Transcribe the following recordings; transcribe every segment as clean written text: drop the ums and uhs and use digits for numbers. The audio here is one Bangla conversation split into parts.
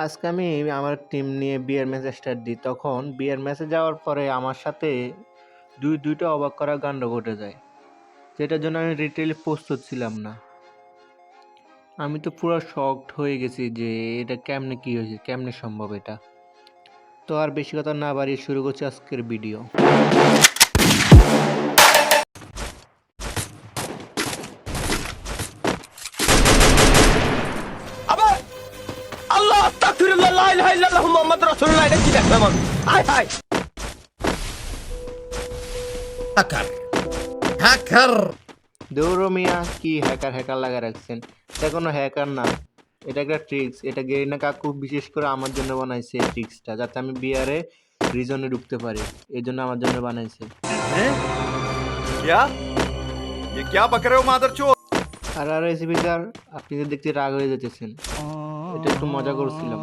আজকে আমি আমার টিম নিয়ে বিয়ের ম্যাচ স্টার্ট দিই। তখন বিয়ের ম্যাচে যাওয়ার পরে আমার সাথে দুইটা অবাক করা কাণ্ড ঘটে যায়। যেটার জন্য আমি লিটারেলি প্রস্তুত ছিলাম না। আমি তো পুরো শকড হয়ে গেছি যে এটা কেমনে কি হয়েছে, কেমনে সম্ভব এটা। তো আর বেশি কথা না বাড়িয়ে শুরু করছি আজকের ভিডিও। আবার আল্লাহ আস্তাগফিরুল্লাহ লা ইলাহা ইল্লাল্লাহু মুহাম্মাদুর রাসূলুল্লাহ এটা কি দেখলাম আমি হায় হায় হ্যাকার হ্যাকার দৌড়ো মিয়া, কি হ্যাকার হ্যাকার লাগা রাখছেন? এটা কোনো হ্যাকার না, এটা একটা ট্রিক্স। এটা গেরিনা কাকু বিশেষ করে আমার জন্য বানাইছে এই ট্রিক্সটা, যাতে আমি বিয়ারে রিজনে ঢুকতে পারি। এই জন্য আমার জন্য বানাইছে। क्या ये क्या बक रहे हो मादरचोद আর রেসিপিটার আপনি যে দেখতে রাগ হয়ে যেতেছেন, এটা একটু মজা করছিলাম।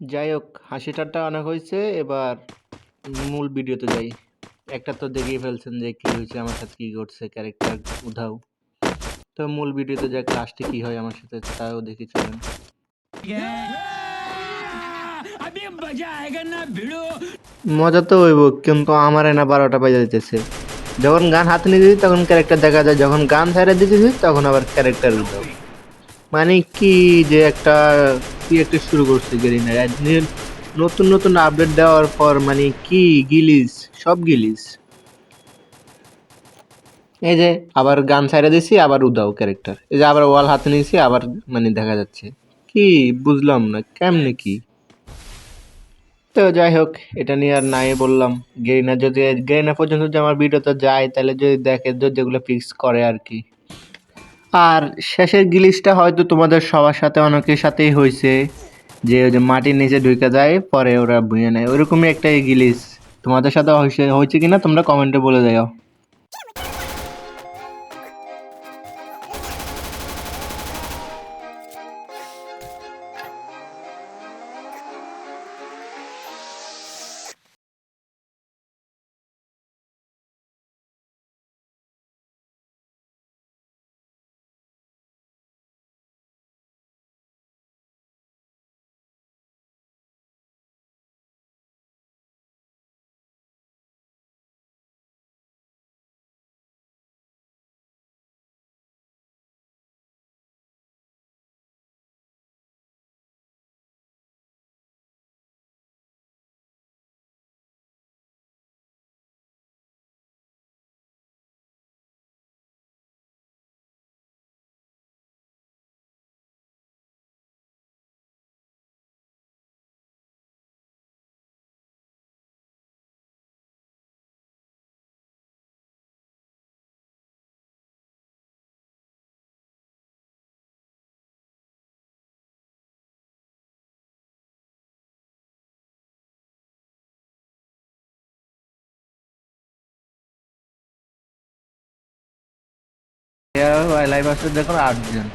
যাই হোক, হাসি ঠাট্টা অনেক হয়েছে, এবার মূল ভিডিওতে যাই। একটা তো দেখেই ফেলছেন যে কি হয়েছে, আমার সাথে কি ঘটছে, ক্যারেক্টার উধাও। তো মূল ভিডিওতে যাক, লাস্টে কি হয় আমার সাথে তাও দেখে চলেন। মজা তো হইব, কিন্তু আমার না 12টা বাজে যাইতেছে। যখন গান হাতে নিয়ে দিছি তখন ক্যারেক্টার দেখা যায়, যখন গান ছাইড়া দিতেছি তখন আবার ক্যারেক্টার উধাও। মানে কি যে একটা কি একটা শুরু করছে গেরিনা, নতুন নতুন আপডেট দেওয়ার পর মানে কি গিলিস, সব গিলিস। এই যে আবার গান ছাইড়া দিছি, আবার উদাও ক্যারেক্টার। এই যে আবার ওয়াল হাতে নিয়েছি, আবার মানে দেখা যাচ্ছে কি, বুঝলাম না কেমনে কি। তো যাই হোক, এটা নিয়ে আর নাই বললাম। গেরিনা পর্যন্ত যদি আমার ভিডিওতে যায়, তাহলে যদি দেখে যদি যেগুলো ফিক্স করে আর কি। আর শেষের গিলিসটা হয়তো তোমাদের সবার সাথে অনেকের সাথেই হয়েছে, যে ওই যে মাটির নিচে ঢুকে যায় পরে ওরা বুঝে নেয়, ওইরকমই একটা গিলিস। তোমাদের সাথে হয়েছে কিনা তোমরা কমেন্টে বলে যাও। লাইভ আসলে দেখো 8 জন।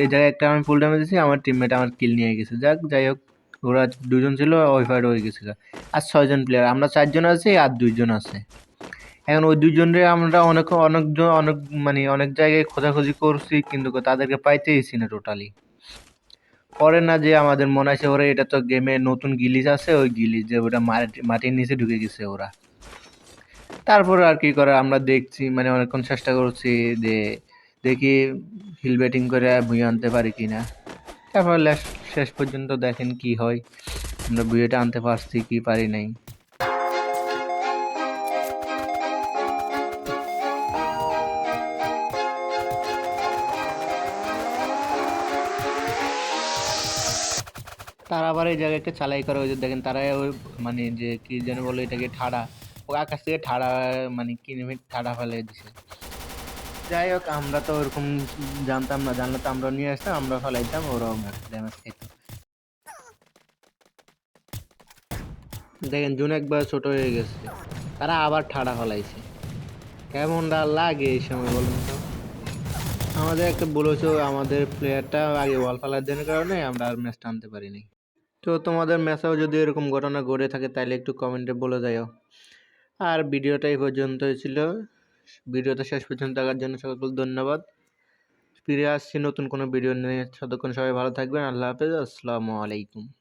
এই জায়গায় একটা আমি ফুল ড্যামেজ দিয়েছি, আমার টিমমেট আমার কিল নিয়ে গেছে। যাই হোক, ওরা 2 জন ছিল, ওয়াইফাইড হয়ে গেছিল। আর 6 জন প্লেয়ার, আমরা 4 জন আছি আর 2 জন আছে। এখন ওই 2 জনরে আমরা অনেক মানে অনেক জায়গায় খোঁজাখুঁজি করছি, কিন্তু তাদেরকে পাইতেইছি না টোটালি। পরে না যে আমাদের মনে আছে ওরা এটা তো গেমে নতুন গিলিজ আছে, ওই গিলিজ যে ওটা মাটির নিচে ঢুকে গেছে ওরা। তারপর আর কি করে, আমরা দেখছি মানে অনেকক্ষণ চেষ্টা করছি যে দেখি হিল ব্যাটিং করে ভুঁই আনতে পারি কিনা। তারপর শেষ পর্যন্ত দেখেন কি হয়, আমরা ভুঁইটা আনতে পারছি কি পারি নাই। তারা আবার এই জায়গায় একটা চালাই করে, ওই যে দেখেন তারা ওই মানে যে কি যেন বলে এটাকে, ঠাড়া। ও আকাশ থেকে ঠাড়া মানে কিনে ঠাড়া ফেলে দিছে। যাই হোক, আমরা তো ওরকম জানতাম না, জানলে তো আমরা নিয়ে আসতাম, আমরা ফেলাইতাম, ওরাও ড্যামেজ খাইত। দেখেন জুন একবার ছোট হয়ে গেছে, তারা আবার ঠাড়া ফেলাইছে। কেমনটা লাগে এই সময় বলুন তো? আমাদের একটা বলেছো, আমাদের প্লেয়ারটা আগে ওয়াল ফেলার জন্য কারণে আমরা আর ম্যাচটা আনতে পারিনি। তো তোমাদের ম্যাচেও যদি এরকম ঘটনা ঘটে থাকে তাহলে একটু কমেন্টে বলে যাও। আর ভিডিওটা এই পর্যন্তই ছিল। ভিডিওটা শেষ পর্যন্ত দেখার জন্য সকলকে ধন্যবাদ। ফিরে আসছি নতুন কোনো ভিডিও নিয়ে। ততক্ষণ সবাই ভালো থাকবেন। আল্লাহ হাফেজ। আসসালামু আলাইকুম।